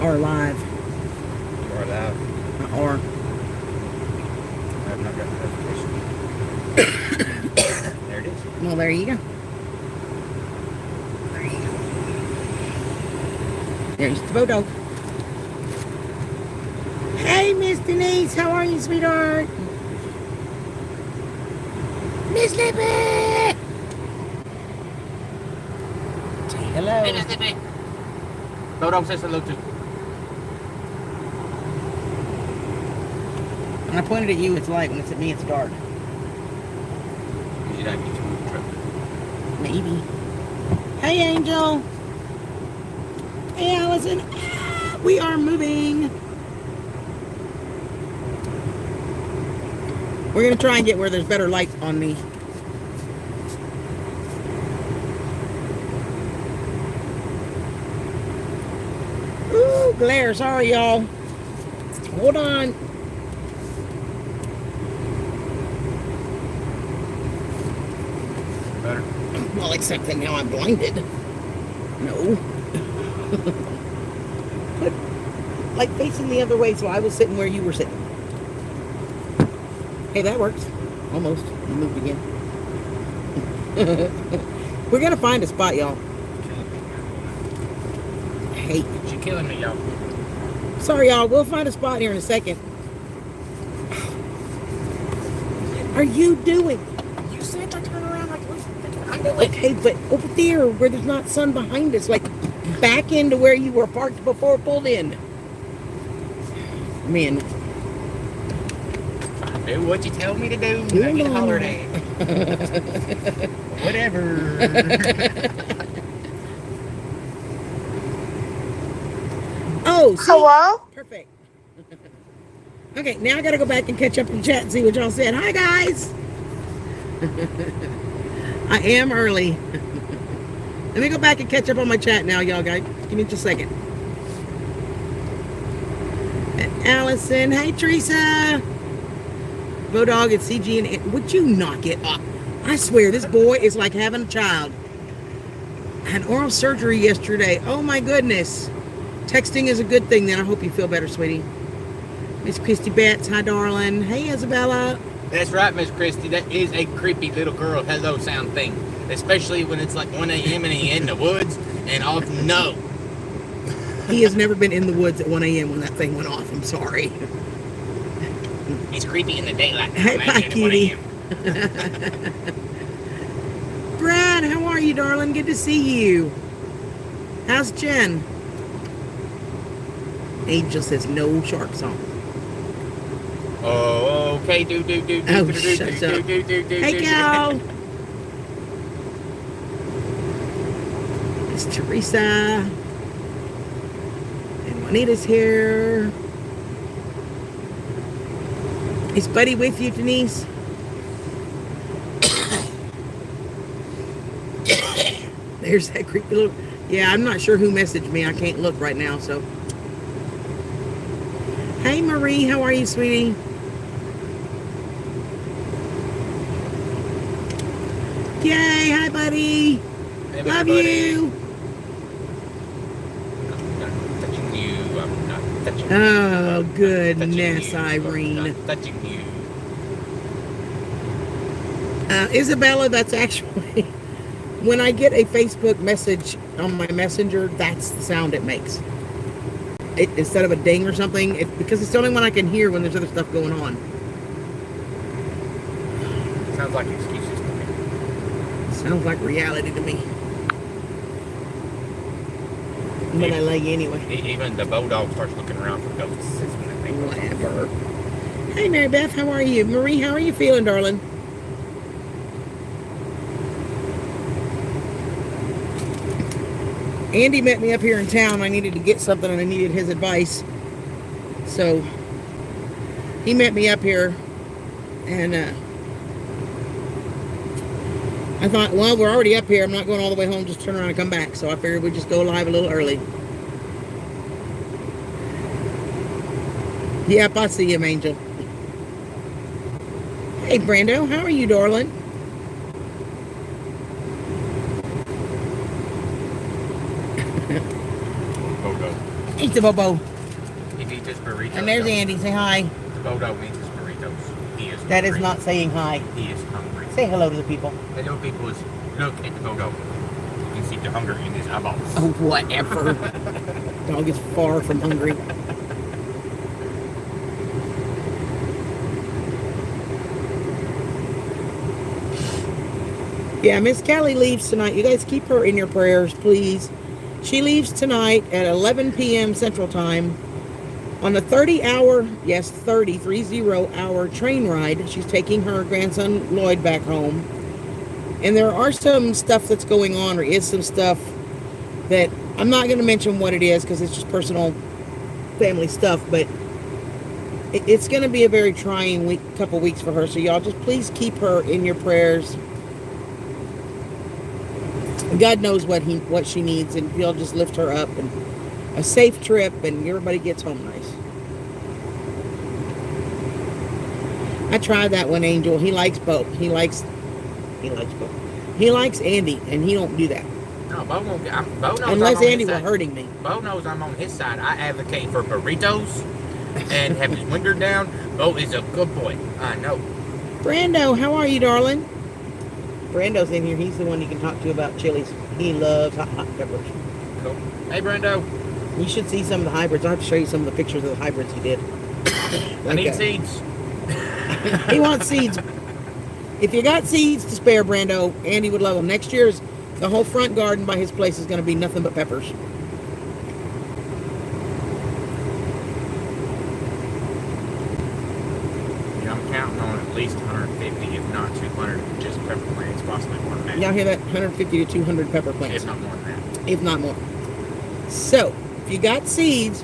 Or live. You are live. Or. I have not gotten a notification. There it is. Well, there you go. There you go. There's the photo. Hey, Miss Denise, how are you, sweetheart? Miss Lippy! Say hello. Hey, Miss Lippy. Photo says hello too. When I pointed at you, it's light. When it's at me, it's dark. Because you don't get to move the truck. Maybe. Hey, Angel. Hey, Allison. Ah, we are moving. We're going to try and get where there's better light on me. Ooh, glare. Sorry, y'all. Hold on. Better. Well, except that now I'm blinded. No. But, like, facing the other way, so I was sitting where you were sitting. Hey, that works. Almost. You moved again. We're going to find a spot, y'all. Hey. She's killing me, y'all. Sorry, y'all. We'll find a spot here in a second. What are you doing? You said to turn around like I'm doing. Okay, but over there where there's not sun behind us, like back into where you were parked before pulled in. Man. Do what you tell me to do. I get hollered at. Whatever. Oh, see? Hello? Perfect. Okay, now I gotta go back and catch up in chat and see what y'all said. Hi, guys. I am early. Let me go back and catch up on my chat now, y'all guys. Give me just a second. Allison, hey, Teresa. Bodog and CG and would you knock it up? I swear, this boy is like having a child. I had oral surgery yesterday. Oh my goodness. Texting is a good thing then. I hope you feel better, sweetie. Miss Christy Betts, hi darling. Hey Isabella. That's right, Miss Christie. That is a creepy little girl hello sound thing. Especially when it's like 1 a.m. and he's in the woods and off. No. He has never been in the woods at 1 a.m. when that thing went off. I'm sorry. It's creepy in the daylight. Hey, bye, cutie. Brad, how are you, darling? Good to see you. How's Jen? Angel says no shark song. Oh, okay. Do. Oh, shut up. Hey, Cal. It's Teresa. And Juanita's here. Is Buddy with you, Denise? There's that creepy little... Yeah, I'm not sure who messaged me. I can't look right now, so... Hey, Marie. How are you, sweetie? Yay. Hi, buddy. Hey, Love buddy. you. I'm not touching you. I'm not touching you. Oh, goodness, you. Irene. I'm not touching you. Isabella, that's actually... When I get a Facebook message on my messenger, that's the sound it makes. Instead of a ding or something, because it's the only one I can hear when there's other stuff going on. Sounds like excuses to me. Sounds like reality to me. But I like you anyway. Even the bulldog starts looking around for ghosts. Whatever. Hey, Mary Beth, how are you? Marie, how are you feeling, darling? Andy met me up here in town. I needed to get something and I needed his advice. So he met me up here and I thought, well, we're already up here. I'm not going all the way home, just turn around and come back. So I figured we'd just go live a little early. Yep, I see him, Angel. Hey, Brando, how are you, darling? Eat the Bobo. He eats his burritos. And there's Andy. Say hi. The Bodog eats his burritos. He is That is hungry. not saying hi. He is hungry. Say hello to the people. Hello, people. Look at the Bodog. You can see the hunger in his eyeballs. Oh, whatever. Dog is far from hungry. Yeah, Miss Callie leaves tonight. You guys keep her in your prayers, please. She leaves tonight at 11 p.m. Central Time on a 30-hour, yes, 30-hour train ride. She's taking her grandson Lloyd back home. And there are some stuff that's going on, or is some stuff that I'm not going to mention what it is because it's just personal family stuff, but it's going to be a very trying couple weeks for her. So y'all just please keep her in your prayers. God knows what she needs, and you'll just lift her up, and a safe trip, and everybody gets home nice. I tried that one, Angel. He likes both. He likes both. He likes Andy, and he don't do that. No, Bo won't. Bo knows unless I'm on Andy his were side. hurting me. Bo knows I'm on his side. I advocate for burritos and have his window down. Bo is a good boy. I know. Brando, how are you, darling? Brando's in here. He's the one you can talk to about chilies. He loves hot peppers. Cool. Hey, Brando. You should see some of the hybrids. I'll have to show you some of the pictures of the hybrids he did. I need seeds. He wants seeds. If you got seeds to spare, Brando, Andy would love them. Next year's, the whole front garden by his place is going to be nothing but peppers. Yeah, I'm counting on at least 150, if not 200, just pepper plants, possibly more than that. Y'all hear that? 150 to 200 pepper plants. If not more than that. If not more. So, if you got seeds,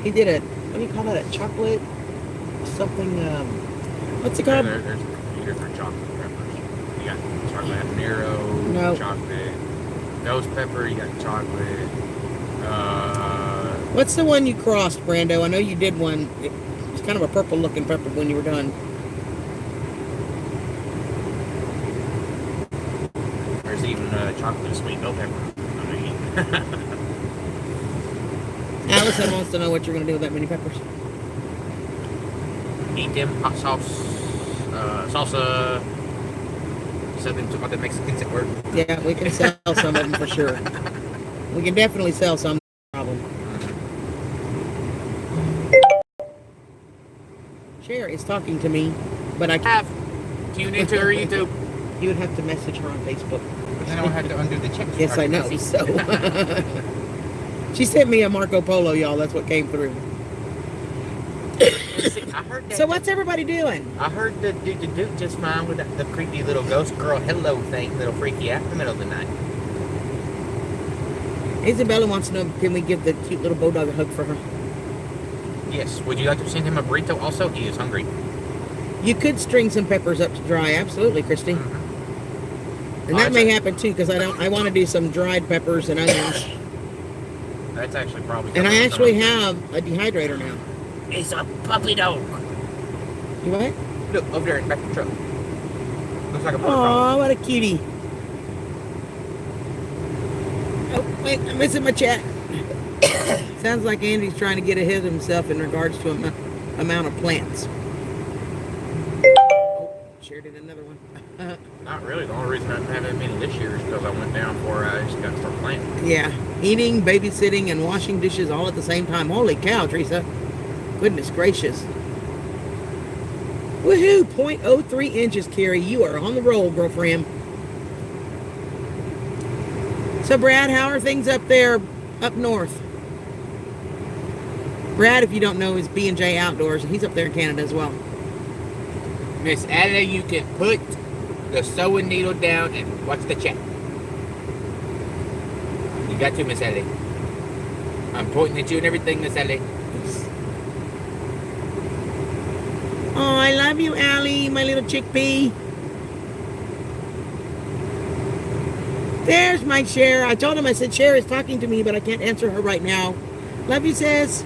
he did a, what do you call that? A chocolate something, what's it called? There's a few different chocolate peppers. You got chocolate habanero, No. chocolate ghost pepper, you got chocolate, What's the one you crossed, Brando? I know you did one. It was kind of a purple looking pepper when you were done. there's even chocolate sweet bell pepper. I mean, Allison wants to know what you're going to do with that many peppers. eat them, hot sauce, salsa, something to what the Mexicans at work. Yeah, we can sell some of them for sure. We can definitely sell some. No problem. Cher is talking to me, but I can't. Tune into her YouTube. You would have to message her on Facebook. Then I'll have to undo the check. Yes, I know. So she sent me a Marco Polo, y'all. That's what came through. I heard that. So what's everybody doing? I heard the dude just fine with the creepy little ghost girl hello thing, little freaky out in the middle of the night. Isabella wants to know, can we give the cute little bulldog a hug for her? Yes. Would you like to send him a burrito also? He is hungry. You could string some peppers up to dry. Absolutely, Christy. Mm-hmm. And that may happen too, because I want to do some dried peppers and onions. That's actually probably. And I actually have a dehydrator now. It's a puppy dog. You what? Look over there in the back of the truck. Looks like a puppy dog. Oh, what a cutie. Oh, wait, I'm missing my chat. Sounds like Andy's trying to get ahead of himself in regards to amount of plants. Oh, shared it another one. Not really. The only reason I didn't have that many this year is because I went down for I just got to start planting. Yeah, eating, babysitting, and washing dishes all at the same time. Holy cow, Teresa. Goodness gracious. Woohoo! 0.03 inches, Carrie. You are on the roll, girlfriend. So, Brad, how are things up there, up north? Brad, if you don't know, is B&J Outdoors, and he's up there in Canada as well. Miss Adela, you can put the sewing needle down and watch the chat. You got to, Miss Adela. I'm pointing at you and everything, Miss Adela. Oh, I love you, Allie, my little chickpea. There's my Cher. I told him, I said, Cher is talking to me, but I can't answer her right now. Love you, sis.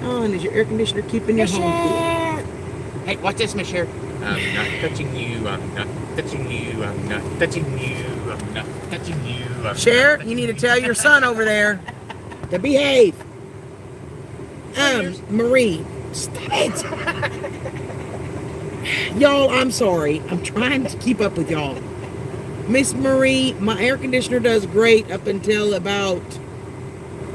Oh, and is your air conditioner keeping you home cool? Hey, watch this, Miss Cher. I'm not touching you. I'm not touching you. I'm not touching you. I'm not touching you. Cher, you need to tell your son over there. To behave. Marie, stop it. Y'all, I'm sorry. I'm trying to keep up with y'all. Miss Marie, my air conditioner does great up until about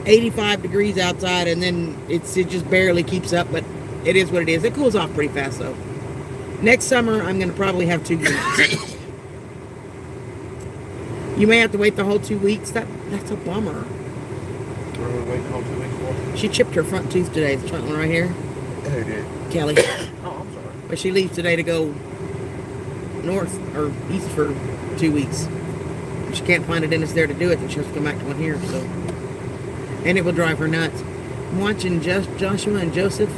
85 degrees outside, and then it just barely keeps up, but it is what it is. It cools off pretty fast, though. Next summer, I'm going to probably have 2 units. You may have to wait the whole 2 weeks. That's a bummer. What are we waiting the whole 2 weeks for? She chipped her front tooth today. The front one right here. Who did? Kelly. Oh, I'm sorry. But she leaves today to go north or east for 2 weeks. If she can't find a dentist there to do it, then she has to come back to one here. So, and it will drive her nuts. I'm watching Joshua and Joseph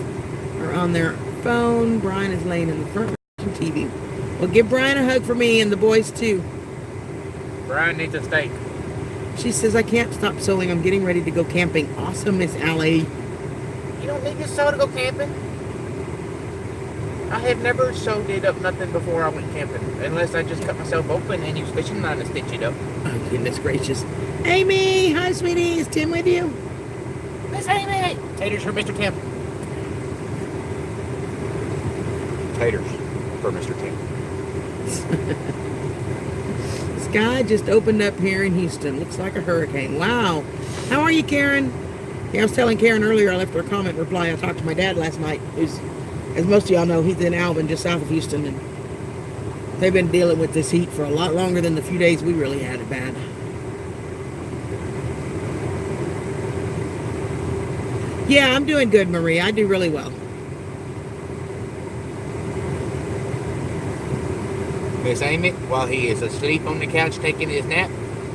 are on their phone. Brian is laying in the front watching TV. Well, give Brian a hug for me and the boys too. Brian needs a steak. She says, I can't stop sewing. I'm getting ready to go camping. Awesome, Miss Allie. You don't need to sew to go camping. I have never sewed it up nothing before I went camping. Unless I just cut myself open and use fishing line to stitch it up. Oh, goodness gracious. Amy, hi, sweetie. Is Tim with you? Miss Amy! Taters for Mr. Tim. Taters for Mr. Tim. Sky just opened up here in Houston. Looks like a hurricane. Wow. How are you, Karen? Yeah, I was telling Karen earlier, I left her a comment reply. I talked to my dad last night, who's, as most of y'all know, he's in Alvin, just south of Houston, and they've been dealing with this heat for a lot longer than the few days we really had it bad. Yeah, I'm doing good, Marie. I do really well. Miss Amy, while he is asleep on the couch taking his nap,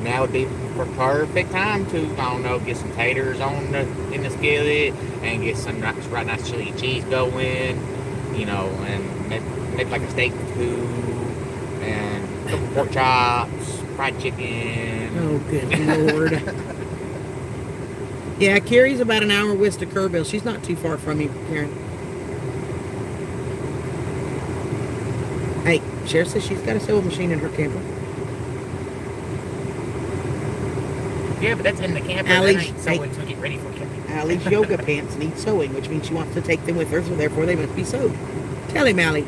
now would be the perfect time to, I don't know, get some taters in the skillet and get some right nice chili cheese going, you know, and make like a steak too, and a couple pork chops, fried chicken. Oh, good Lord. Yeah, Carrie's about an hour west of Kerrville. She's not too far from you, Karen. Hey, Cher says she's got a sewing machine in her camper. Yeah, but that's in the camper. Allie's, That ain't sewing to get ready for camping. Allie's yoga pants need sewing, which means she wants to take them with her, so therefore they must be sewed. Tell him, Allie.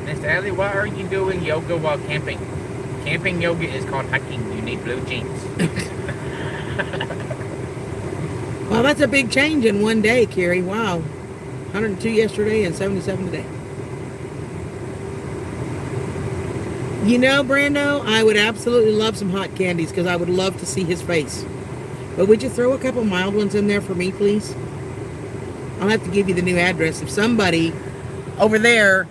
Miss Allie, why are you doing yoga while camping? Camping yoga is called hiking. You need blue jeans. Well, that's a big change in one day, Carrie. Wow. 102 yesterday and 77 today. You know, Brando, I would absolutely love some hot candies because I would love to see his face. But would you throw a couple mild ones in there for me, please? I'll have to give you the new address. If somebody over there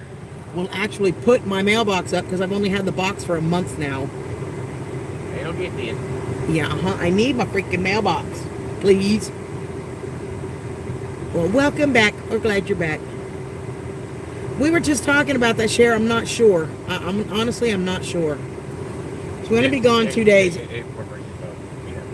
will actually put my mailbox up, because I've only had the box for a month now. It'll get in. Yeah, I need my freaking mailbox, please. Well, welcome back. We're glad you're back. We were just talking about that, Cher. I'm not sure. Honestly, I'm not sure. It's going to be gone 2 days. Yeah.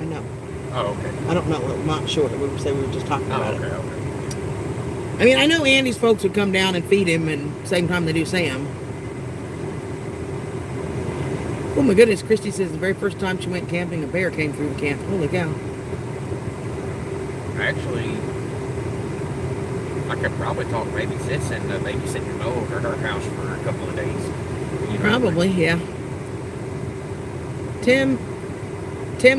I know. Oh, okay. I don't know. I'm not sure. We were just talking about okay, it. okay. I mean, I know Andy's folks would come down and feed him, and same time they do Sam. Oh my goodness, Christy says the very first time she went camping, a bear came through the camp. Holy cow. Actually, I could probably talk sis and babysitting Mo over at her house for a couple of days. You know, Probably, yeah. Tim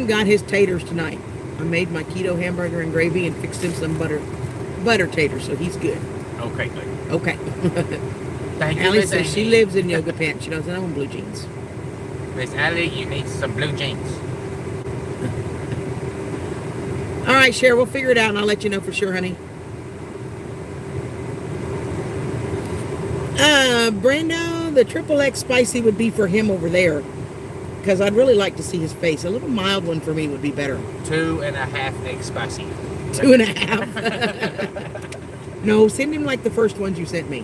got his taters tonight. I made my keto hamburger and gravy and fixed him some butter taters, so he's good. Okay, good. Okay. Thank you, Allie Miss says she Amy. lives in yoga pants. She doesn't own blue jeans. Miss Allie, you need some blue jeans. All right, Cher, we'll figure it out and I'll let you know for sure, honey. Brando, the XXX spicy would be for him over there. Because I'd really like to see his face. A little mild one for me would be better. 2.5 egg spicy. 2.5. No, send him like the first ones you sent me.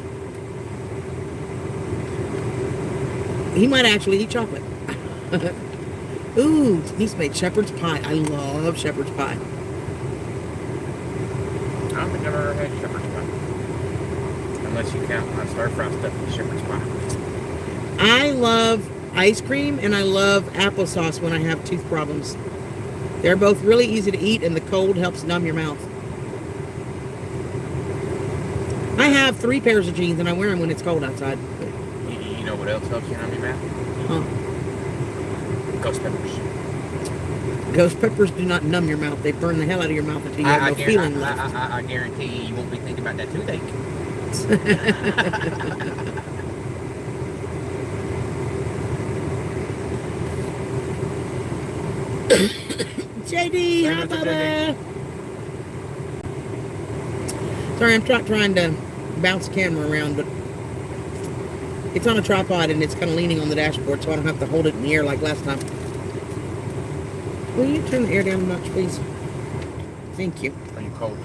He might actually eat chocolate. Ooh, Denise made shepherd's pie. I love shepherd's pie. I don't think I've ever had shepherd's pie. Unless you count my stir-fry stuff with shepherd's pie. I love ice cream and I love applesauce when I have tooth problems. They're both really easy to eat, and the cold helps numb your mouth. I have 3 pairs of jeans, and I wear them when it's cold outside. You know what else helps you numb your mouth? Huh. Ghost peppers. Ghost peppers do not numb your mouth. They burn the hell out of your mouth until you have no feeling left. I guarantee you won't be thinking about that toothache. JD, hi, Bubba. Sorry, I'm trying to bounce the camera around, but it's on a tripod and it's kind of leaning on the dashboard, so I don't have to hold it in the air like last time. Will you turn the air down a notch, please? Thank you. Are you cold?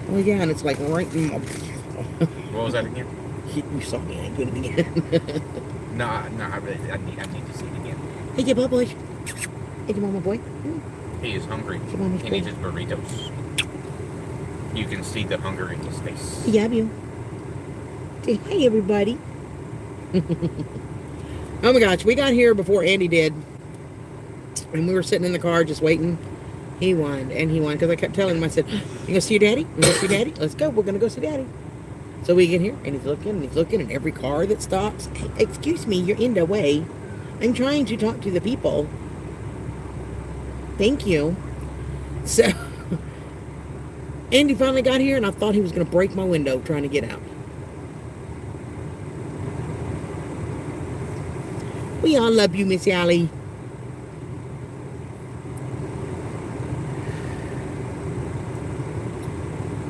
Well, yeah, and it's like right in my... What was that again? You saw me. I ain't doing it again. No, I need to see it again. Hey, your boy. Hey, your mama boy. He is hungry. He needs his burritos. You can see the hunger in his face. Yeah, you. Say hi, everybody. Oh my gosh, we got here before Andy did. And we were sitting in the car just waiting. He whined and he whined because I kept telling him, I said, "You gonna see your daddy? You gonna see daddy? Let's go. We're gonna go see daddy." So we get here and he's looking, and every car that stops, "Hey, excuse me, you're in the way. I'm trying to talk to the people. Thank you." So Andy finally got here and I thought he was gonna break my window trying to get out. We all love you, Miss Allie.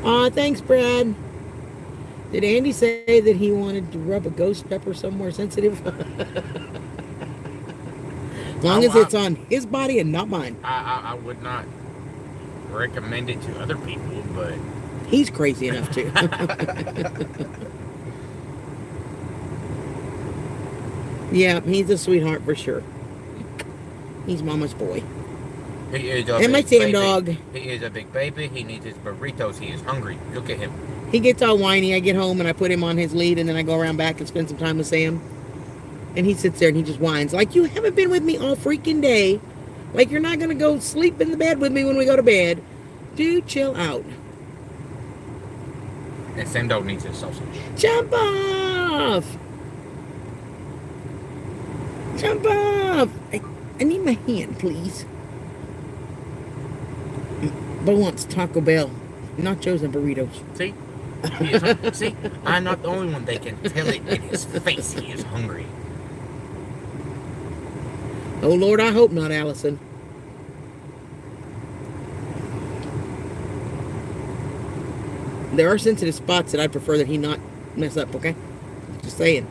Aw, thanks, Brad. Did Andy say that he wanted to rub a ghost pepper somewhere sensitive? As long as it's on his body and not mine. I would not recommend it to other people, but... He's crazy enough to. Yeah, he's a sweetheart for sure. He's mama's boy. He is a And my big Sam baby. dog. He is a big baby. He needs his burritos. He is hungry. Look at him. He gets all whiny. I get home and I put him on his lead, and then I go around back and spend some time with Sam. And he sits there and he just whines. Like, you haven't been with me all freaking day. Like, you're not going to go sleep in the bed with me when we go to bed. Dude, chill out. And Sam dog needs his sausage. Jump off! Jump off! I need my hand, please. Bo wants Taco Bell, nachos and burritos. See? He is hungry. See? I'm not the only one that can tell it in his face he is hungry. Oh, Lord, I hope not, Allison. There are sensitive spots that I'd prefer that he not mess up, okay? Just saying.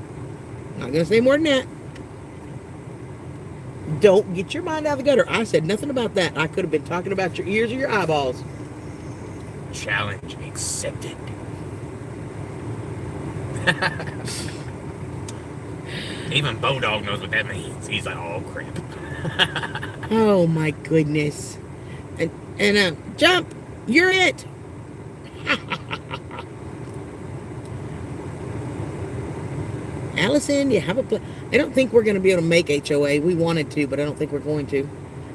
Not going to say more than that. Don't get your mind out of the gutter. I said nothing about that. I could have been talking about your ears or your eyeballs. Challenge accepted. Even Bodog knows what that means. He's like, oh crap. Oh my goodness. And jump! You're it! Allison, you have a plan. I don't think we're going to be able to make HOA. We wanted to, but I don't think we're going to.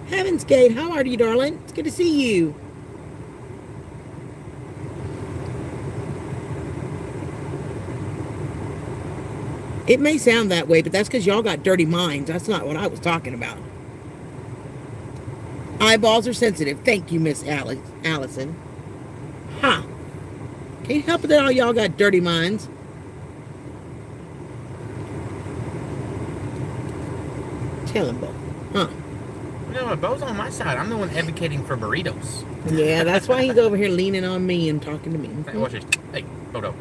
Heaven's Gate, how are you, darling? It's good to see you. It may sound that way, but that's because y'all got dirty minds. That's not what I was talking about. Eyeballs are sensitive. Thank you, Miss Allison. Huh. Can't help it that all y'all got dirty minds. Tell him, Bo. Huh. No, Bo's on my side. I'm the one advocating for burritos. Yeah, that's why he's over here leaning on me and talking to me. Hey, watch this. Hey, Bodo.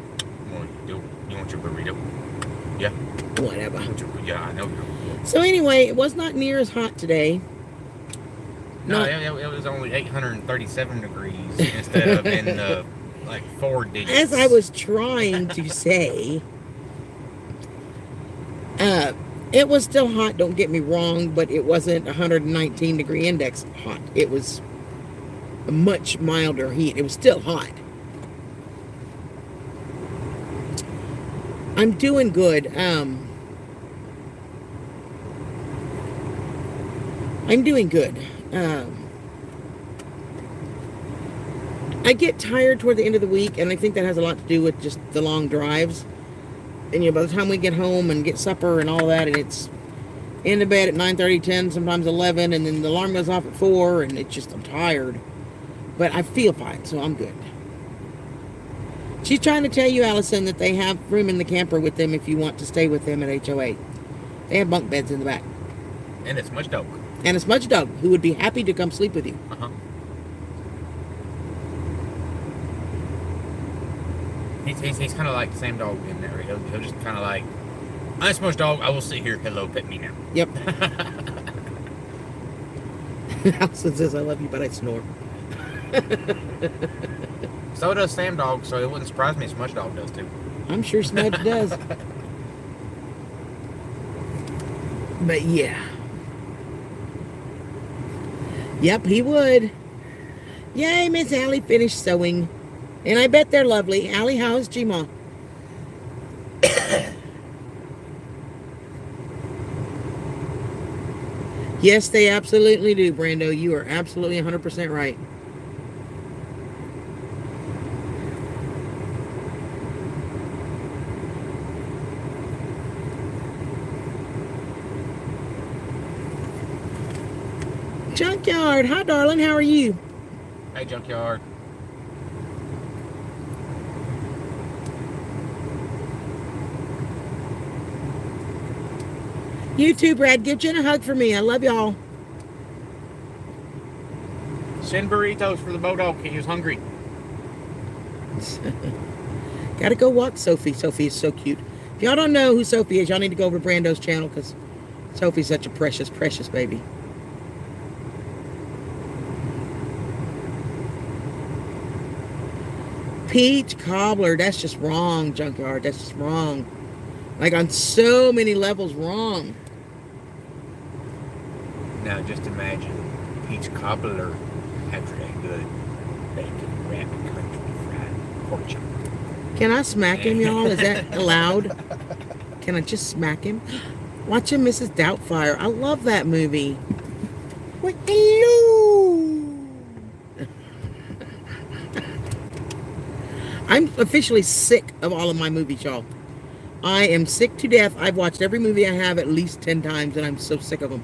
You want your burrito? Yeah. Whatever. Yeah, I know. So anyway, it was not near as hot today. No, it was only 837 degrees instead of in like 4 digits. As I was trying to say, it was still hot, don't get me wrong, but it wasn't 119 degree index hot. It was a much milder heat. It was still hot. I'm doing good. I'm doing good. I get tired toward the end of the week, and I think that has a lot to do with just the long drives. And by the time we get home and get supper and all that, and it's into bed at 9:30, 10, sometimes 11, and then the alarm goes off at 4, and I'm tired. But I feel fine, so I'm good. She's trying to tell you, Allison, that they have room in the camper with them if you want to stay with them at HOA. They have bunk beds in the back. And it's Smudge Dog. And a Smudge Dog, who would be happy to come sleep with you. Uh-huh. He's kind of like Sam Dog in there. He'll just kind of like, I'm Smudge Dog, I will sit here. Hello, pet me now. Yep. Allison says, I love you, but I snore. So does Sam Dog, so it wouldn't surprise me if Smudge Dog does too. I'm sure Smudge does. But yeah. Yep, he would. Yay, Miss Allie finished sewing. And I bet they're lovely. Allie, how's G-Ma? Yes, they absolutely do, Brando. You are absolutely 100% right. Junkyard. Hi, darling. How are you? Hey, Junkyard. You too, Brad. Give Jen a hug for me. I love y'all. Send burritos for the Bodog. He was hungry. Gotta go walk Sophie. Sophie is so cute. If y'all don't know who Sophie is, y'all need to go over to Brando's channel because Sophie's such a precious, precious baby. Peach cobbler. That's just wrong, Junkyard. That's just wrong. Like on so many levels wrong. Now just imagine peach cobbler after a good bacon wrapped country fried pork chop. Can I smack him, y'all? Is that allowed? Can I just smack him? Watching Mrs. Doubtfire. I love that movie. Well, hello. I'm officially sick of all of my movies, y'all. I am sick to death. I've watched every movie I have at least 10 times, and I'm so sick of them.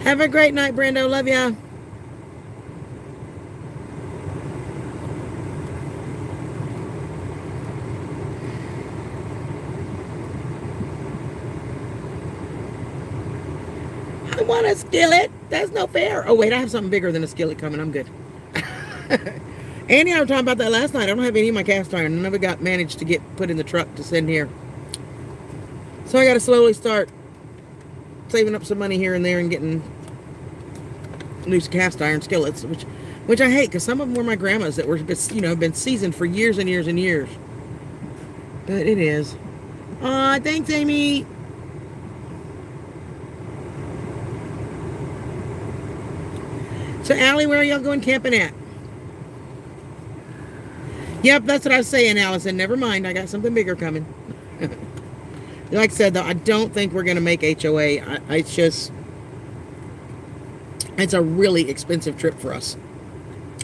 Have a great night, Brando. Love ya. I want a skillet. That's no fair. Oh, wait, I have something bigger than a skillet coming. I'm good. Andy and I were talking about that last night. I don't have any of my cast iron. None of it got managed to get put in the truck to send here. So I got to slowly start saving up some money here and there and getting loose cast iron skillets, which I hate because some of them were my grandma's that were, been seasoned for years and years and years. But it is. Aw, thanks, Amy. So, Allie, where are y'all going camping at? Yep, that's what I was saying, Allison. Never mind. I got something bigger coming. Like I said, though, I don't think we're going to make HOA. It's a really expensive trip for us.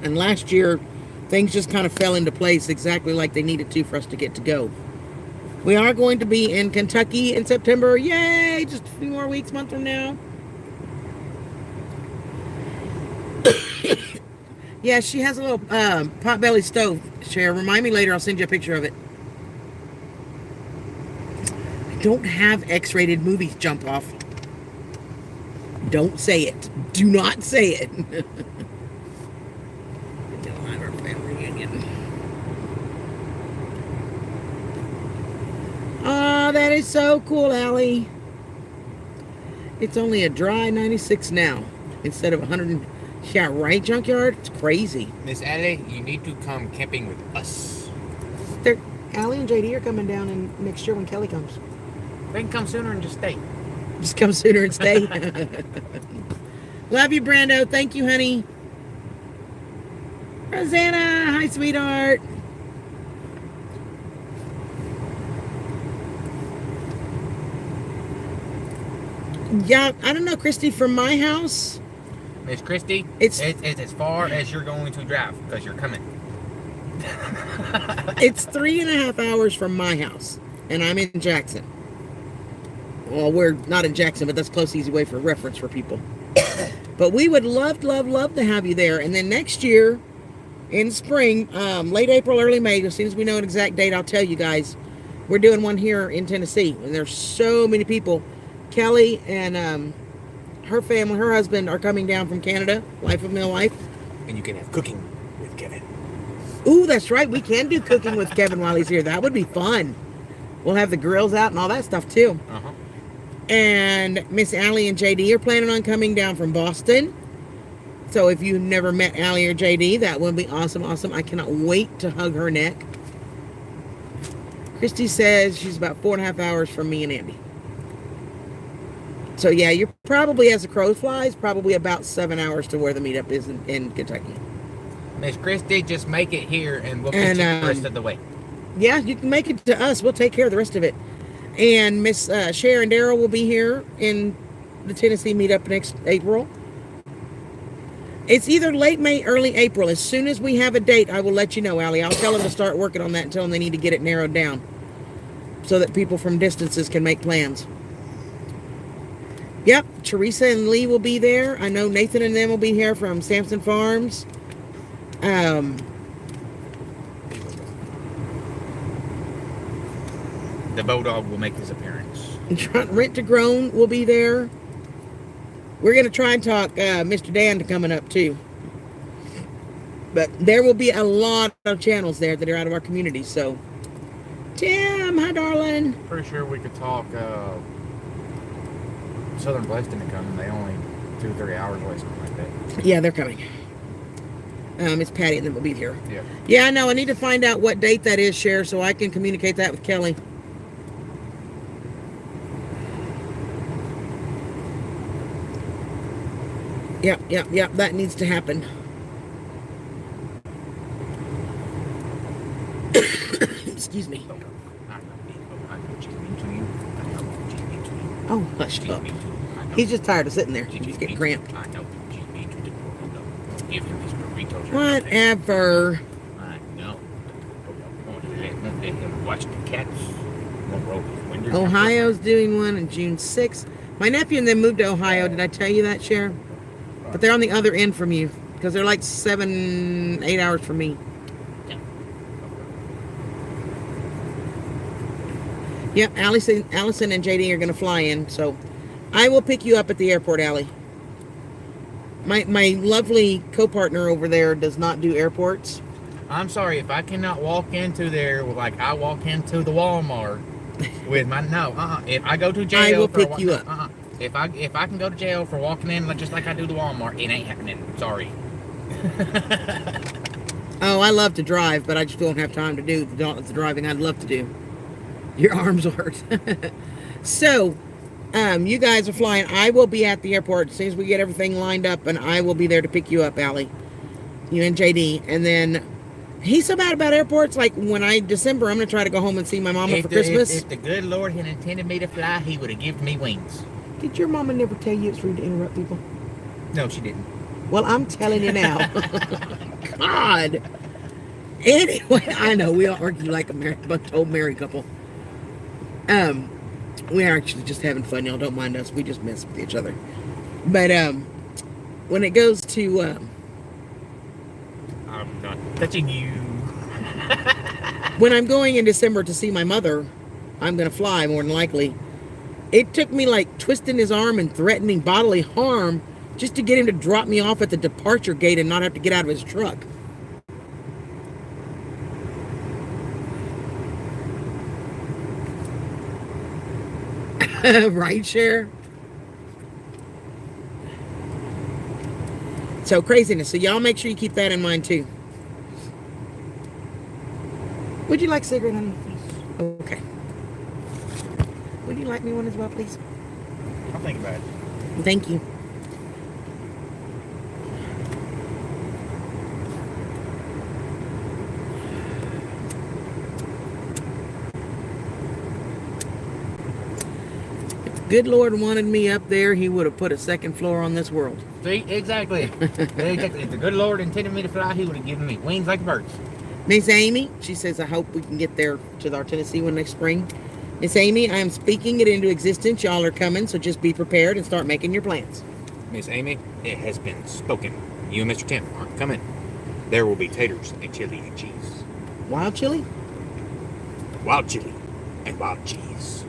And last year, things just kind of fell into place exactly like they needed to for us to get to go. We are going to be in Kentucky in September. Yay! Just a few more weeks, month from now. Yeah, she has a little potbelly stove. Cher, remind me later. I'll send you a picture of it. I don't have X-rated movies, Jump Off. Don't say it. Do not say it. We don't have our family reunion. Oh, that is so cool, Allie. It's only a dry 96 now instead of 100. Yeah, right, Junkyard? It's crazy. Miss Allie, you need to come camping with us. Allie and JD are coming down next year when Kelly comes. They can come sooner and just stay. Just come sooner and stay. Love you, Brando. Thank you, honey. Rosanna, hi, sweetheart. Yeah, I don't know, Christy, from my house, Miss Christie, It's it's as far as you're going to drive because you're coming. it's 3.5 hours from my house, and I'm in Jackson. Well, we're not in Jackson, but that's close, easy way for reference for people. But we would love, love, love to have you there. And then next year, in spring, late April, early May, as soon as we know an exact date, I'll tell you guys. We're doing one here in Tennessee, and there's so many people. Kelly and her family, her husband, are coming down from Canada, Life of Mill Life. And you can have cooking with Kevin. Ooh, that's right. We can do cooking with Kevin while he's here. That would be fun. We'll have the grills out and all that stuff, too. Uh-huh. And Miss Allie and JD are planning on coming down from Boston. So if you've never met Allie or JD, that would be awesome, awesome. I cannot wait to hug her neck. Christy says she's about 4.5 hours from me and Andy. So yeah, you're probably, as the crow flies, probably about 7 hours to where the meetup is in Kentucky. Miss Christie, just make it here and we'll get you the rest of the way. Yeah, you can make it to us. We'll take care of the rest of it. And Miss Cher and Daryl will be here in the Tennessee meetup next April. It's either late May, early April. As soon as we have a date, I will let you know, Allie. I'll tell them to start working on that and tell them they need to get it narrowed down so that people from distances can make plans. Yep, Teresa and Lee will be there. I know Nathan and them will be here from Sampson Farms. The Bodog will make his appearance. Rent to Grown will be there. We're going to try and talk Mr. Dan to coming up too. But there will be a lot of channels there that are out of our community. So, Tim, hi, darling. Pretty sure we could talk Southern Blessed into coming. They only 2-3 hours away, something like that. Yeah, they're coming. It's Patty and them will be here. Yeah. Yeah, I know. I need to find out what date that is, Cher, so I can communicate that with Kelly. Yep. That needs to happen. Excuse me. Oh, hush up. He's just tired of sitting there. He's getting cramped. I know. Give him his burritos. Whatever. I know. Won't let him watch the cats. Won't roll his windows. Ohio's doing one on June 6th. My nephew and them moved to Ohio. Did I tell you that, Cher? But they're on the other end from you because they're like 7-8 hours from me. Yep, Allison and JD are going to fly in, so I will pick you up at the airport, Allie. My lovely co-partner over there does not do airports. I'm sorry, if I cannot walk into there like I walk into the Walmart with my if I go to jail, I will pick you up. If I can go to jail for walking in just like I do the Walmart, it ain't happening. Sorry. Oh, I love to drive, but I just don't have time to do the driving I'd love to do. Your arms hurt. So, you guys are flying. I will be at the airport as soon as we get everything lined up, and I will be there to pick you up, Allie. You and JD. And then, he's so bad about airports, like when December, I'm going to try to go home and see my mama for Christmas. If the good Lord had intended me to fly, he would have given me wings. Did your mama never tell you it's rude to interrupt people? No, she didn't. Well, I'm telling you now. God. Anyway, I know we all argue like a bunch of old married couple. We are actually just having fun, y'all. Don't mind us. We just mess with each other. But when it goes to I'm not touching you. when I'm going in December to see my mother, I'm gonna fly more than likely. It took me like twisting his arm and threatening bodily harm just to get him to drop me off at the departure gate and not have to get out of his truck. Right, Cher? So craziness. So y'all make sure you keep that in mind too. Would you like a cigarette, honey? Okay. Would you like me one as well, please? I'll think about it. Thank you. good Lord wanted me up there, he would have put a second floor on this world. See, exactly. Exactly. If the good Lord intended me to fly, he would have given me wings like birds. Miss Amy, she says, I hope we can get there to our Tennessee one next spring. Miss Amy, I am speaking it into existence. Y'all are coming, so just be prepared and start making your plans. Miss Amy, it has been spoken. You and Mr. Tim aren't coming. There will be taters and chili and cheese. Wild chili? Wild chili and wild cheese.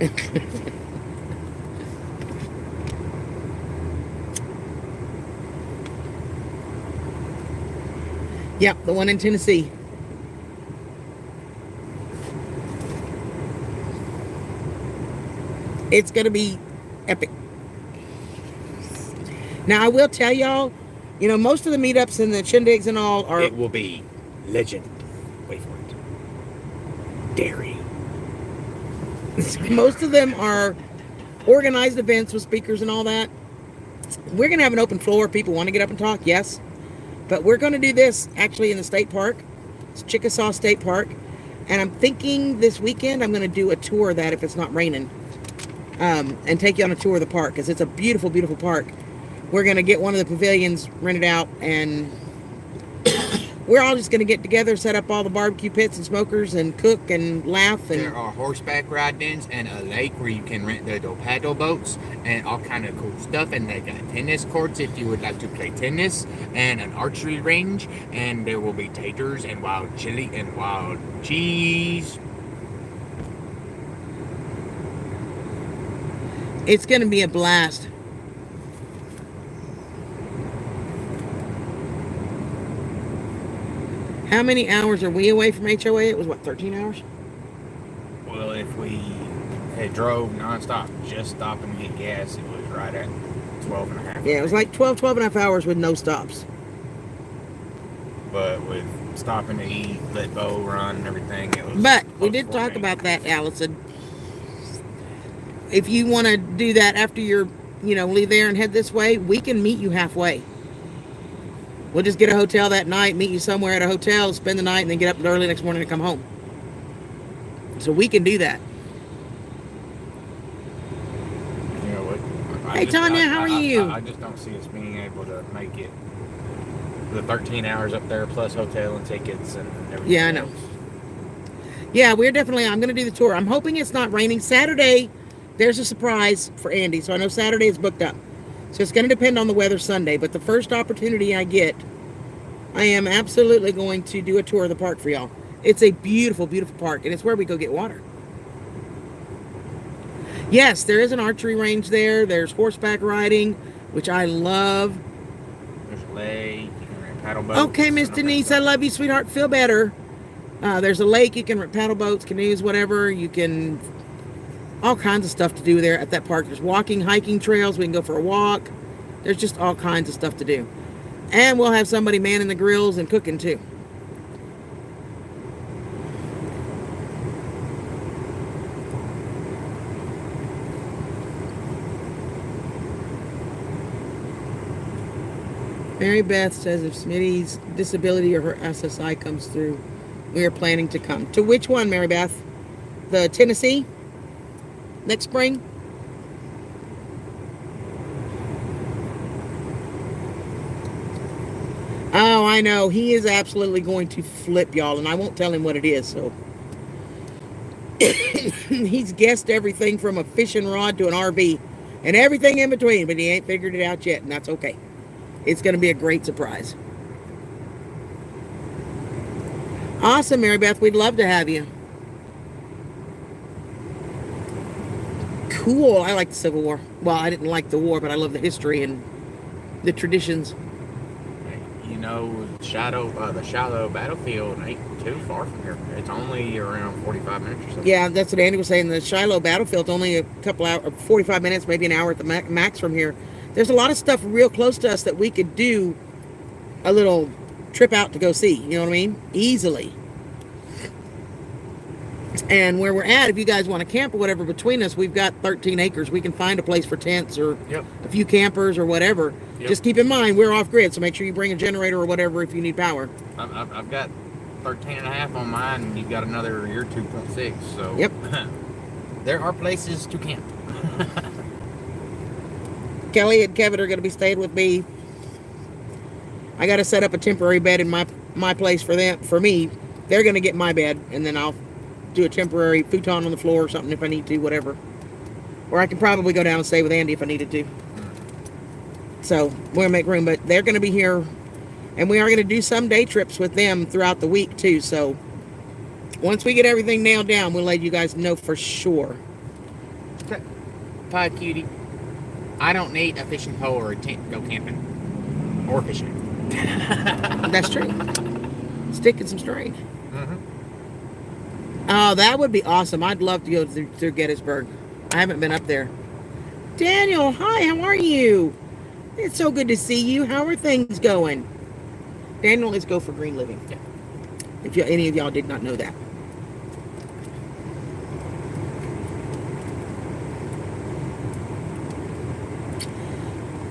Yep, the one in Tennessee. It's going to be epic. Now, I will tell y'all, you know, most of the meetups and the shindigs and all are... It will be legend. Wait for it. Dairy. Most of them are organized events with speakers and all that. We're going to have an open floor. People want to get up and talk, yes. But we're going to do this actually in the state park. It's Chickasaw State Park. And I'm thinking this weekend I'm going to do a tour of that if it's not raining. And take you on a tour of the park because it's a beautiful, beautiful park. We're going to get one of the pavilions rented out and we're all just going to get together, set up all the barbecue pits and smokers and cook and laugh. And there are horseback ride-ins and a lake where you can rent the paddle boats and all kind of cool stuff. And they got tennis courts if you would like to play tennis and an archery range. And there will be taters and wild chili and wild cheese. It's going to be a blast. How many hours are we away from HOA? It was what, 13 hours? Well, if we had drove nonstop, just stopping to get gas, it was right at 12 and a half. Yeah, it was like 12 and a half hours with no stops. But with stopping to eat, let Bo run and everything, it was... But we did talk about that, Allison. If you want to do that after you're, you know, leave there and head this way, we can meet you halfway. We'll just get a hotel that night, meet you somewhere at a hotel, spend the night, and then get up early next morning to come home. So we can do that. You know what? Hey, Tanya, how are you? I just don't see us being able to make it the 13 hours up there plus hotel and tickets and everything. Yeah, I know. Yeah, I'm going to do the tour. I'm hoping it's not raining. Saturday, there's a surprise for Andy. So I know Saturday is booked up. So it's going to depend on the weather Sunday. But the first opportunity I get, I am absolutely going to do a tour of the park for y'all. It's a beautiful, beautiful park. And it's where we go get water. Yes, there is an archery range there. There's horseback riding, which I love. There's a lake. You can rent paddle boats. Okay, Miss Denise, I love you, sweetheart. Feel better. There's a lake. You can rent paddle boats, canoes, whatever. You can... all kinds of stuff to do there at that park. There's walking, hiking trails. We can go for a walk. There's just all kinds of stuff to do. And we'll have somebody manning the grills and cooking too. Mary Beth says if Smitty's disability or her SSI comes through, we are planning to come. To which one, Mary Beth? The Tennessee? Next spring? Oh, I know. He is absolutely going to flip, y'all, and I won't tell him what it is, so. He's guessed everything from a fishing rod to an RV and everything in between, but he ain't figured it out yet, and that's okay. It's going to be a great surprise. Awesome, Mary Beth. We'd love to have you. Cool. I like the Civil War. Well, I didn't like the war, but I love the history and the traditions. You know, the shallow battlefield ain't too far from here. It's only around 45 minutes or so. Yeah, that's what Andy was saying. The Shiloh battlefield's only a couple hours, 45 minutes, maybe an hour at the max from here. There's a lot of stuff real close to us that we could do a little trip out to go see. You know what I mean? Easily. And where we're at, if you guys want to camp or whatever between us, we've got 13 acres. We can find a place for tents or a few campers or whatever. Yep. Just keep in mind, we're off grid, so make sure you bring a generator or whatever if you need power. I've got 13 and a half on mine, and you've got another, you're 2.6, so yep. There are places to camp. Kelly and Kevin are going to be staying with me. I got to set up a temporary bed in my place for them. For me, they're going to get my bed, and then I'll do a temporary futon on the floor or something if I need to, whatever. Or I can probably go down and stay with Andy if I needed to. So we're going to make room, but they're going to be here, and we are going to do some day trips with them throughout the week too. So once we get everything nailed down, we'll let you guys know for sure. Pod cutie. I don't need a fishing pole or a tent to go camping or fishing. That's true. Stick and some string. Mm-hmm. Oh, that would be awesome. I'd love to go through Gettysburg. I haven't been up there. Daniel, hi, how are you? It's so good to see you. How are things going? Daniel is Go for Green Living. Yeah. If any of y'all did not know that.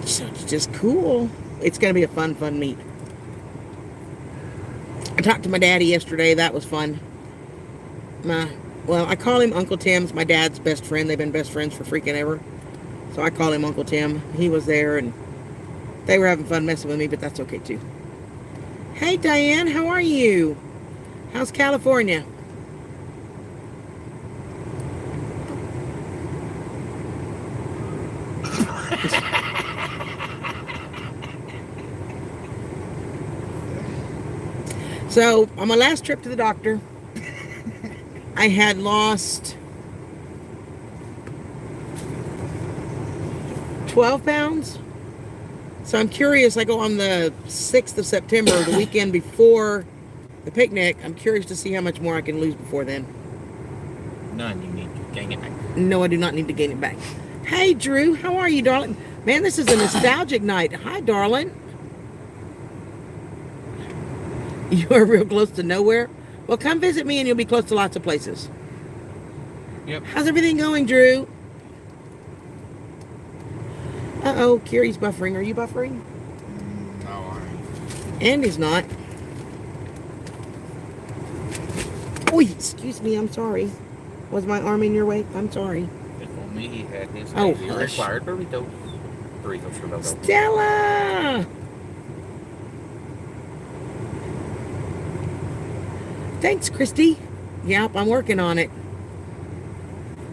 So it's just cool. It's going to be a fun meet. I talked to my daddy yesterday. That was fun. Well, I call him Uncle Tim's my dad's best friend. They've been best friends for freaking ever. So I call him Uncle Tim. He was there, and they were having fun messing with me, but that's okay too. Hey, Diane, how are you? How's California? So, on my last trip to the doctor, I had lost 12 pounds. So I'm curious, I go on the 6th of September, the weekend before the picnic. I'm curious to see how much more I can lose before then. None. You need to gain it back. No, I do not need to gain it back. Hey, Drew, how are you, darling? Man, this is a nostalgic night. Hi, darling. You are real close to nowhere? Well, come visit me and you'll be close to lots of places. Yep. How's everything going, Drew? Uh-oh, Kiri's buffering. Are you buffering? No, I ain't. Andy's not. Oh, excuse me, I'm sorry. Was my arm in your way? I'm sorry. If only he had his Oh, daily hush. required burritos. Burritos for Bobo. Stella! Thanks, Christy. Yep, I'm working on it.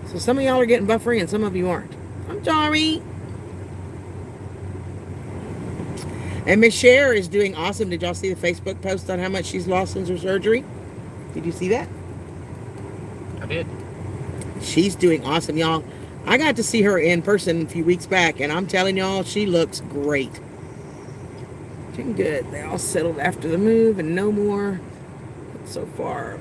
So some of y'all are getting buffering and some of you aren't. I'm sorry. And Miss Cher is doing awesome. Did y'all see the Facebook post on how much she's lost since her surgery? Did you see that? I did. She's doing awesome, y'all. I got to see her in person a few weeks back, and I'm telling y'all, she looks great. Doing good. They all settled after the move and no more. But so far.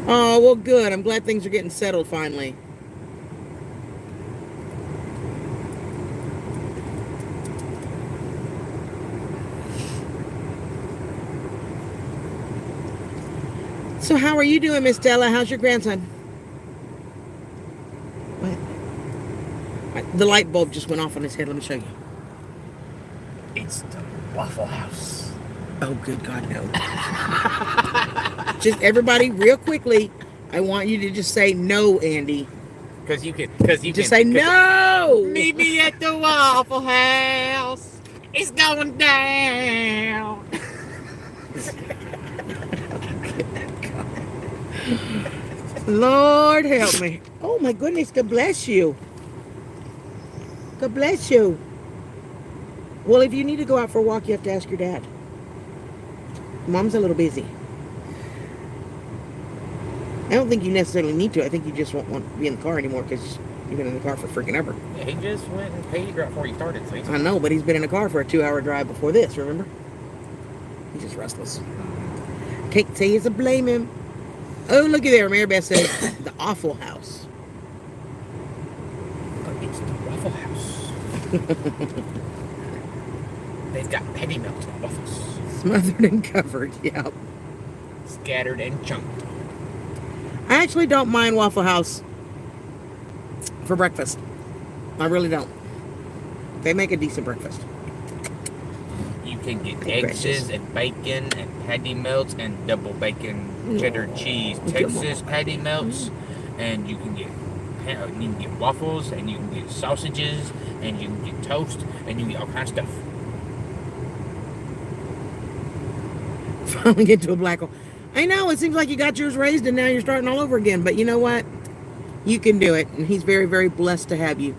Oh, well, good. I'm glad things are getting settled finally. So how are you doing, Miss Stella? How's your grandson? What? The light bulb just went off on his head. Let me show you. It's the Waffle House. Oh, good God, no. Just everybody, real quickly, I want you to just say no, Andy. Because you can. Just say no! Meet me at the Waffle House. It's going down. Lord help me. Oh my goodness, God bless you. God bless you. Well, if you need to go out for a walk, you have to ask your dad. Mom's a little busy. I don't think you necessarily need to. I think you just won't want to be in the car anymore because you've been in the car for freaking ever. Yeah, he just went and paid right before he started. So I know, but he's been in the car for a 2-hour drive before this, remember? He's just restless. Can't say it's a blame him. Oh, looky there. Mary Beth says, the Awful House. But it's the Waffle House. They've got petty melts and waffles. Smothered and covered, yep. Scattered and chunked. I actually don't mind Waffle House for breakfast. I really don't. They make a decent breakfast. You can get Gracious. eggs and bacon and patty melts and double bacon cheddar cheese Texas patty melts, and you can get You can get waffles, and you can get sausages, and you can get toast, and you can get all kinds of stuff. Finally get to a black hole. I know, it seems like you got yours raised and now you're starting all over again. But you know what? You can do it. And he's very, very blessed to have you.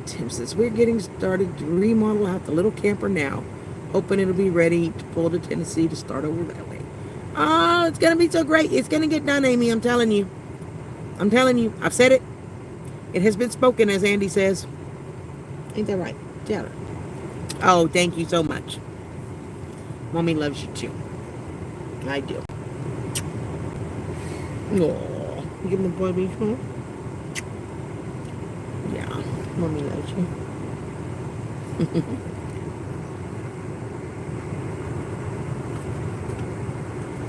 Tim says, we're getting started to remodel out the little camper now. Hoping it'll be ready to pull to Tennessee to start over that way. Oh, it's going to be so great. It's going to get done, Amy. I'm telling you. I'm telling you. I've said it. It has been spoken, as Andy says. Ain't that right? Tell her. Oh, thank you so much. Mommy loves you too. I do. Oh, give him a boy beef, huh? Yeah, Mommy loves you.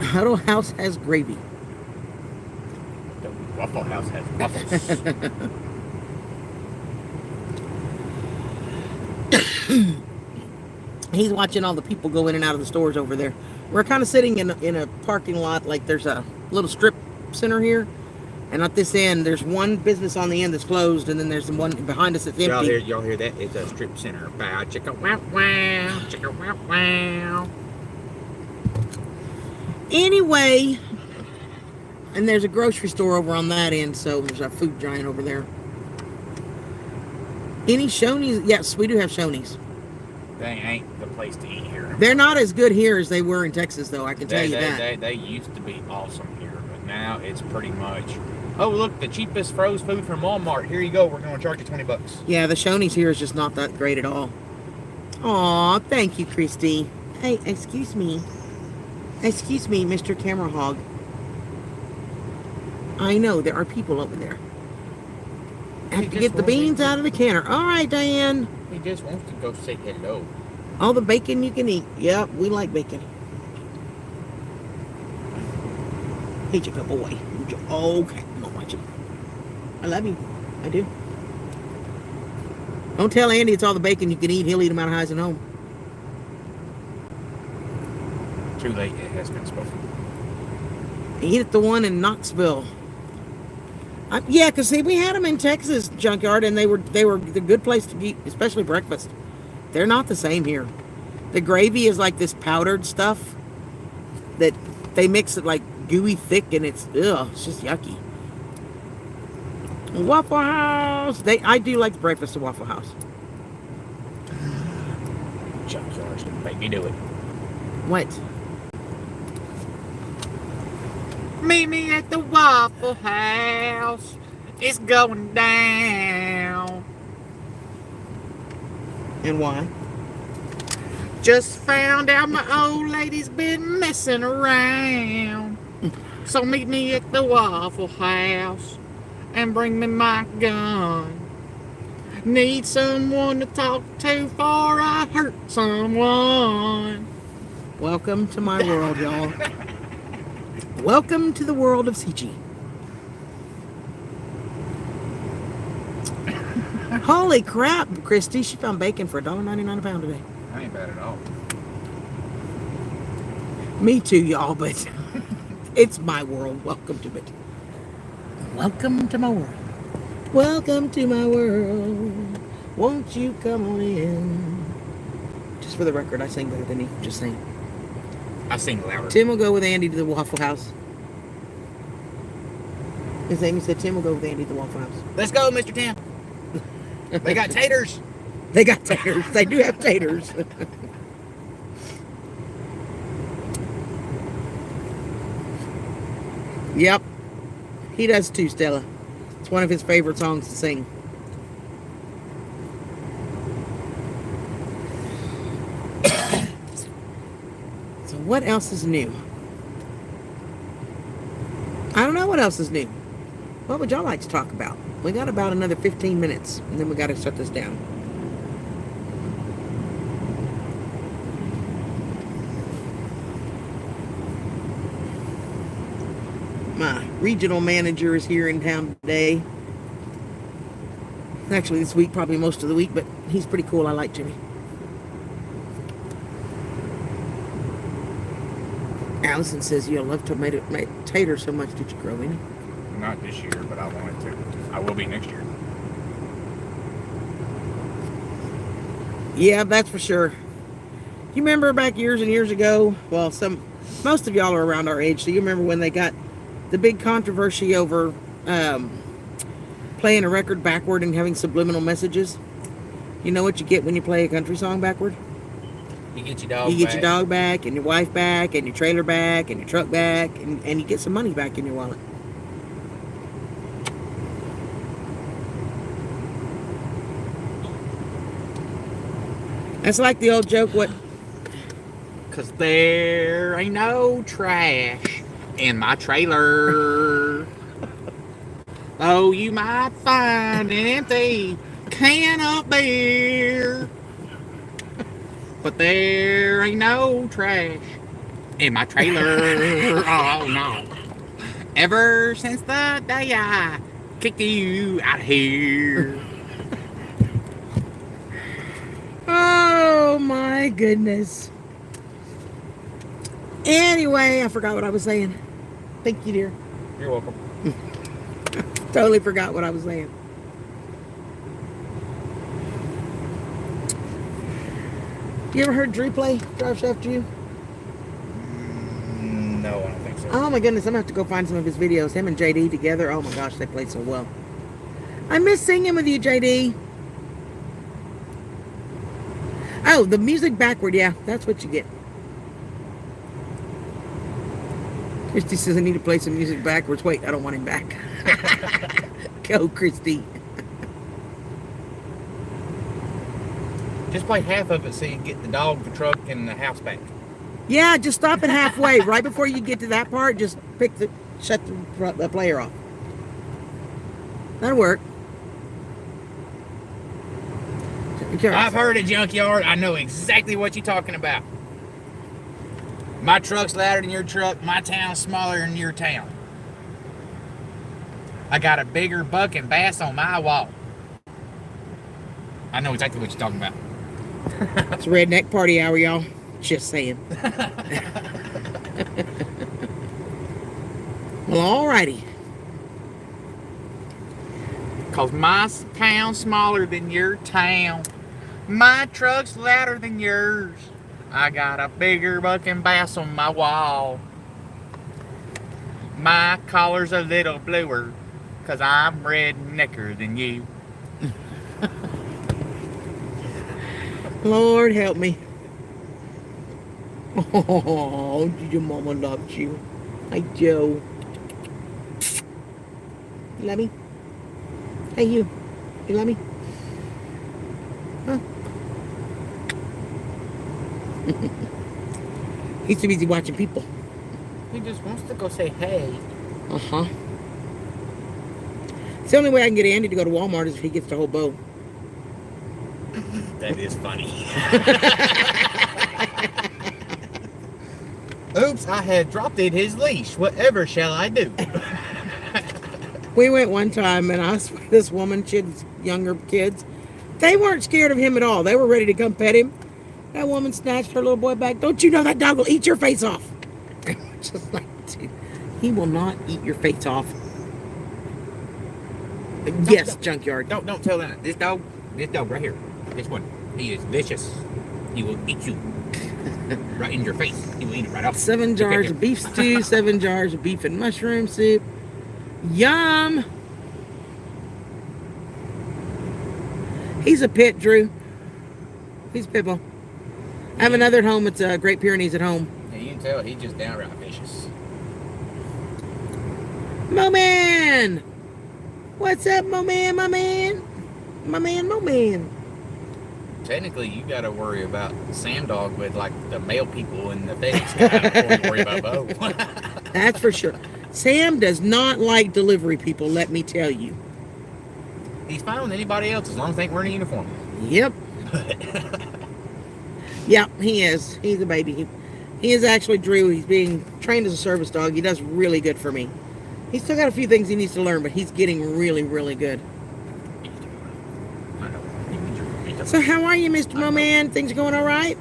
Huddle House has gravy. The Waffle House has waffles. He's watching all the people go in and out of the stores over there. We're kind of sitting in a parking lot, like there's a little strip center here. And at this end, there's one business on the end that's closed, and then there's the one behind us that's empty. Y'all hear that? It's a strip center. Bow, chicka, wow, wow, chicka, wow, wow. Anyway, and there's a grocery store over on that end, so there's a food giant over there. Any Shoney's? Yes, we do have Shoney's. They ain't the place to eat here. They're not as good here as they were in Texas, though, I can tell you that. They used to be awesome here, but now it's pretty much... Oh, look, the cheapest frozen food from Walmart. Here you go. We're going to charge you $20. Yeah, the Shoney's here is just not that great at all. Aw, thank you, Christy. Hey, excuse me. Excuse me, Mr. Camera Hog. I know, there are people over there. I have to get the beans out of the canner. All right, Diane. He just wants to go say hello. All the bacon you can eat. Yep, we like bacon. Hey, you good boy. Okay, I'm gonna watch it. I love you. I do. Don't tell Andy it's all the bacon you can eat. He'll eat them out of highs and home. Too late. It has been spoken. Eat at the one in Knoxville. Yeah, because see, we had them in Texas junkyard, and they were the good place to eat, especially breakfast. They're not the same here. The gravy is like this powdered stuff that they mix it like gooey thick, and it's just yucky. Waffle House. I do like the breakfast at Waffle House. Junkyards don't make me do it. What? Meet me at the Waffle House. It's going down. And why? Just found out my old lady's been messing around. So meet me at the Waffle House and bring me my gun. Need someone to talk to before I hurt someone. Welcome to my world, y'all. Welcome to the world of CG. Holy crap, Christy. She found bacon for $1.99 a pound today. That ain't bad at all. Me too, y'all, but it's my world. Welcome to it. Welcome to my world. Welcome to my world. Won't you come on in? Just for the record, I sing better than he. Just saying. I sing louder. Tim will go with Andy to the Waffle House. As Amy said, Tim will go with Andy to the Waffle House. Let's go, Mr. Tim. They got taters. They got taters. They do have taters. Yep. He does too, Stella. It's one of his favorite songs to sing. So what else is new? I don't know what else is new. What would y'all like to talk about? We got about another 15 minutes, and then we got to shut this down. My regional manager is here in town today. Actually, this week, probably most of the week, but he's pretty cool. I like Jimmy. Allison says you love tomato taters so much. Did you grow any? Not this year, but I wanted to. I will be next year. Yeah, that's for sure. You remember back years and years ago? Well, most of y'all are around our age, so you remember when they got the big controversy over playing a record backward and having subliminal messages? You know what you get when you play a country song backward? You get your dog. You get your dog back, and your wife back, and your trailer back, and your truck back, and you get some money back in your wallet. That's like the old joke, what? 'Cause there ain't no trash in my trailer. Oh, you might find an empty can of beer. But there ain't no trash in my trailer. Oh, no. Ever since the day I kicked you out of here. Oh, my goodness. Anyway, I forgot what I was saying. Thank you, dear. You're welcome. Totally forgot what I was saying. You ever heard Drew play Drive Shaft to You? No, I don't think so. Oh my goodness, I'm gonna have to go find some of his videos. Him and JD together. Oh my gosh, they play so well. I miss singing with you, JD. Oh, the music backward, yeah, that's what you get. Christy says I need to play some music backwards. Wait, I don't want him back. Go, Christy. Just play half of it so you can get the dog, the truck, and the house back. Yeah, just stop it halfway. Right before you get to that part, just shut the player off. That'll work. I've heard a junkyard. I know exactly what you're talking about. My truck's louder than your truck. My town's smaller than your town. I got a bigger buck and bass on my wall. I know exactly what you're talking about. It's redneck party hour, y'all. Just saying. Well, alrighty. 'Cause my town's smaller than your town. My truck's louder than yours. I got a bigger buck and bass on my wall. My collar's a little bluer. 'Cause I'm rednecker than you. Lord help me. Oh, your mama loves you. Hi, Joe. You love me? Hey, you. You love me? Huh? He's too busy watching people. He just wants to go say hey. Uh-huh. It's the only way I can get Andy to go to Walmart is if he gets the whole bow. That is funny. Oops, I had dropped it his leash. Whatever shall I do? We went one time, and I swear this woman, she had younger kids. They weren't scared of him at all. They were ready to come pet him. That woman snatched her little boy back. Don't you know that dog will eat your face off? Just like, dude, he will not eat your face off. Yes, junkyard. Don't tell that. This dog right here. This one. He is vicious. He will eat you. Right in your face. He will eat it right off. 7 jars of beef stew, 7 jars of beef and mushroom soup. Yum! He's a pit, Drew. He's a pit bull. I have another at home. It's a Great Pyrenees at home. Yeah, you can tell he's just downright vicious. Mo Man! What's up, Mo Man, my man? My man, Mo Man. Technically, you got to worry about Sam Dog with like the male people in the FedEx guy before you worry about Bo. That's for sure. Sam does not like delivery people, let me tell you. He's fine with anybody else as long as they ain't wearing a uniform. Yep. Yeah, he is. He's a baby. He is actually Drew. He's being trained as a service dog. He does really good for me. He's still got a few things he needs to learn, but he's getting really, really good. So how are you, Mr. Mo Man? Things going all right?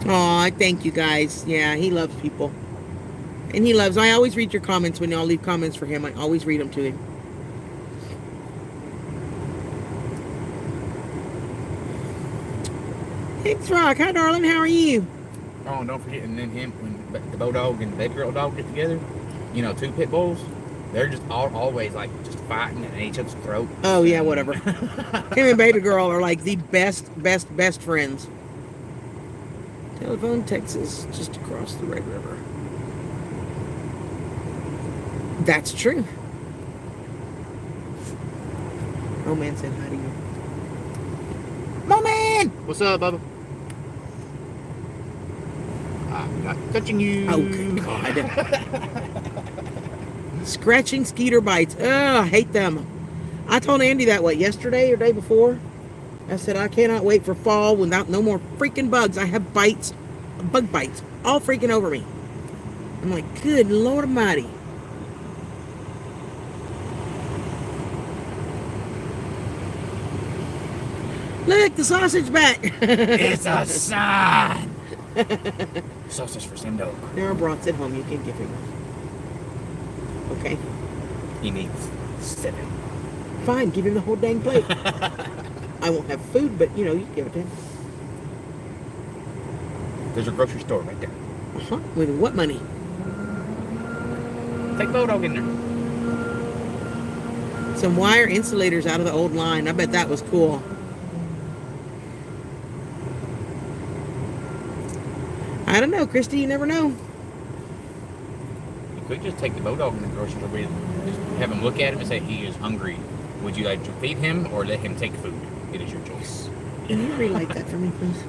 Aw, thank you guys. Yeah, he loves people. And he loves, I always read your comments when y'all leave comments for him. I always read them to him. Thanks, Rock. Hi, darling. How are you? Oh, and don't forget, and then him, when the Bulldog and the baby girl dog get together, you know, 2 pit bulls, they're just always like just fighting at each other's throat. Oh, yeah, whatever. Him and baby girl are like the best friends. Telephone, Texas, just across the Red River. That's true. Oh, man said hi to you. Mo man! What's up, Bubba? I'm not touching you. Oh, good God. Scratching skeeter bites. Oh, I hate them. I told Andy that, yesterday or day before? I said, I cannot wait for fall without no more freaking bugs. I have bites, bug bites, all freaking over me. I'm like, good Lord Almighty. Look, the sausage back. It's a sign. Sausage for Sindo. There are brats at home. You can give him one. Okay. He needs 7. Fine, give him the whole dang plate. I won't have food, but, you know, you can give it to him. There's a grocery store right there. Uh-huh. With what money? Take Bulldog in there. Some wire insulators out of the old line. I bet that was cool. I don't know, Christy. You never know. You could just take the Bulldog in the grocery store, just have him look at him and say he is hungry. Would you like to feed him or let him take food? It is your choice. Can you relight that for me, please?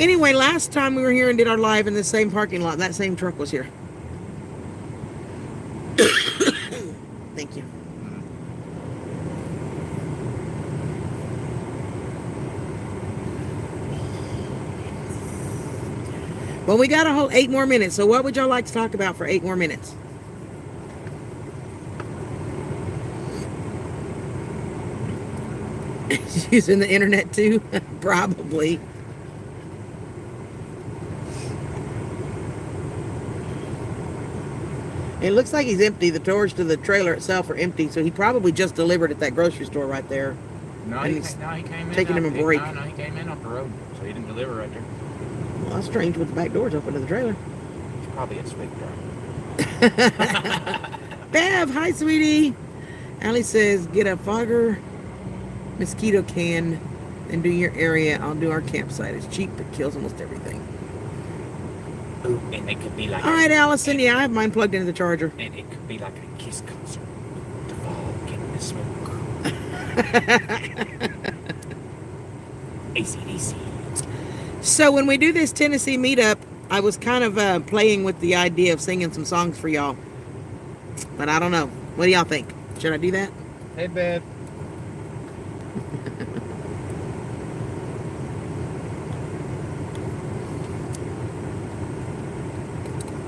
Anyway, last time we were here and did our live in the same parking lot, that same truck was here. Thank you. Well, we got a whole 8 more minutes, so what would y'all like to talk about for 8 more minutes? Using the internet too? Probably. It looks like he's empty. The doors to the trailer itself are empty, so he probably just delivered at that grocery store right there. No, he came in. Taking him a break. No, he came in off the road, so he didn't deliver right there. Well, that's strange with the back doors open to the trailer. He's probably a sweet driver. Bev, hi, sweetie. Allie says, get a fogger mosquito can and do your area. I'll do our campsite. It's cheap, but kills almost everything. Ooh, and it could be like... All right, Allison. Yeah, I have mine plugged into the charger. And it could be like a Kiss concert with the fog and the smoke. AC/DC. So when we do this Tennessee meetup, I was kind of playing with the idea of singing some songs for y'all. But I don't know. What do y'all think? Should I do that? Hey, babe.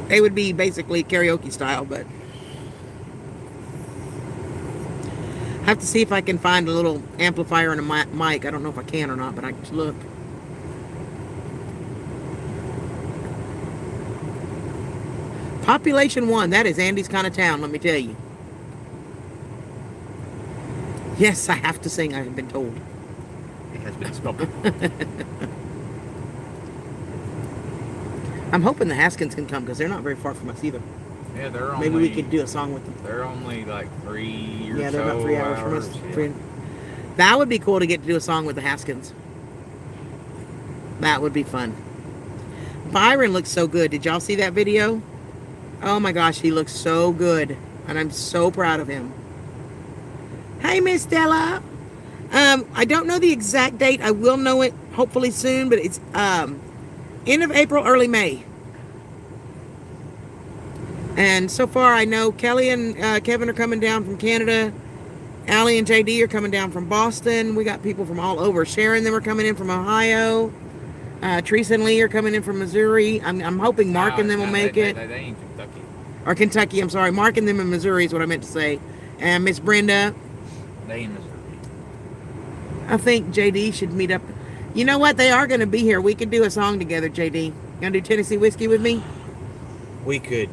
They would be basically karaoke style, but I have to see if I can find a little amplifier and a mic. I don't know if I can or not, but I can look. Population 1, that is Andy's kind of town, let me tell you. Yes, I have to sing, I have been told. It has been spoken. I'm hoping the Haskins can come because they're not very far from us either. Yeah, they're only... Maybe we could do a song with them. They're only like 3 or Yeah, they're so about 3 hours from us. Yeah. That would be cool to get to do a song with the Haskins. That would be fun. Byron looks so good. Did y'all see that video? Oh my gosh, he looks so good. And I'm so proud of him. Hey, Miss Stella. I don't know the exact date. I will know it hopefully soon, but it's end of April, early May. And so far I know Kelly and Kevin are coming down from Canada. Allie and JD are coming down from Boston. We got people from all over. Sharon, them are coming in from Ohio. Teresa and Lee are coming in from Missouri. I'm hoping Mark and them will make it. They ain't Kentucky. Or Kentucky, I'm sorry. Mark and them in Missouri is what I meant to say. And Miss Brenda. They in Missouri. I think JD should meet up. You know what? They are going to be here. We could do a song together, JD. You going to do Tennessee Whiskey with me? we could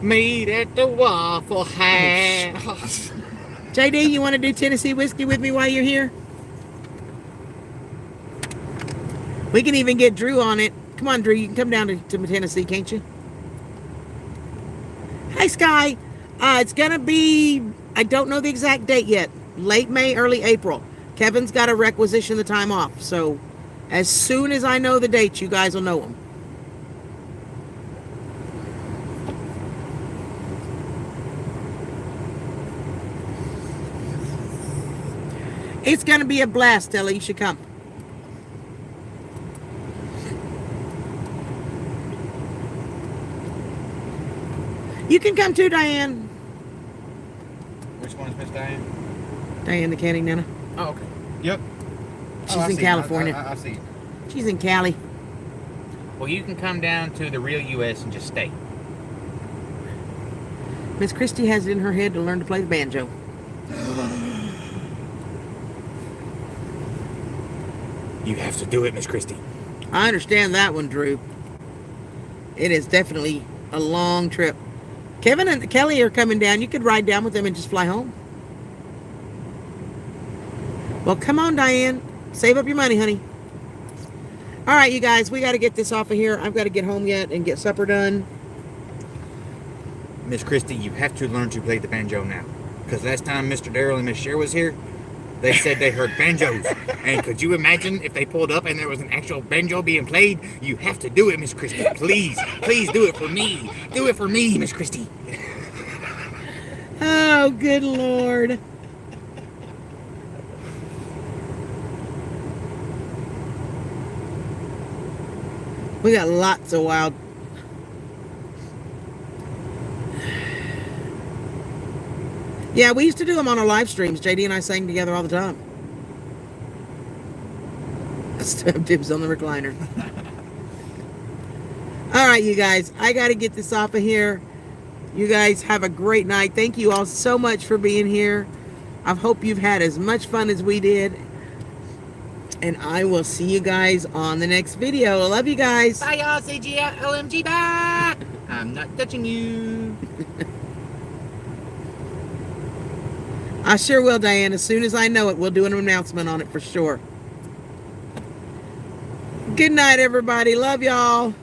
meet at the Waffle House. JD, you want to do Tennessee whiskey with me while you're here? We can even get Drew on it. Come on, Drew. You can come down to Tennessee, can't you? Hey, Sky. It's going to be, I don't know the exact date yet. Late May, early April. Kevin's got to requisition the time off. So as soon as I know the dates, you guys will know them. It's going to be a blast, Stella. You should come. You can come too, Diane. Which one is Miss Diane? Diane the Canning Nana. Oh, okay. Yep. She's in California. I see. She's in Cali. Well, you can come down to the real U.S. and just stay. Miss Christie has it in her head to learn to play the banjo. You have to do it, Miss Christie. I understand that one, Drew. It is definitely a long trip. Kevin and Kelly are coming down. You could ride down with them and just fly home. Well, come on, Diane. Save up your money, honey. All right, you guys, we got to get this off of here. I've got to get home yet and get supper done. Miss Christie, you have to learn to play the banjo now. Because last time Mr. Darrell and Miss Cher was here, they said they heard banjos. And could you imagine if they pulled up and there was an actual banjo being played? You have to do it, Miss Christie. Please, please do it for me. Do it for me, Miss Christie. Oh, good Lord. We got lots of wild. Yeah, we used to do them on our live streams. JD and I sang together all the time. Dibs on the recliner. All right, you guys. I got to get this off of here. You guys have a great night. Thank you all so much for being here. I hope you've had as much fun as we did. And I will see you guys on the next video. I love you guys. Bye, y'all. CG OMG. Bye. I'm not touching you. I sure will, Diane. As soon as I know it, we'll do an announcement on it for sure. Good night, everybody. Love y'all.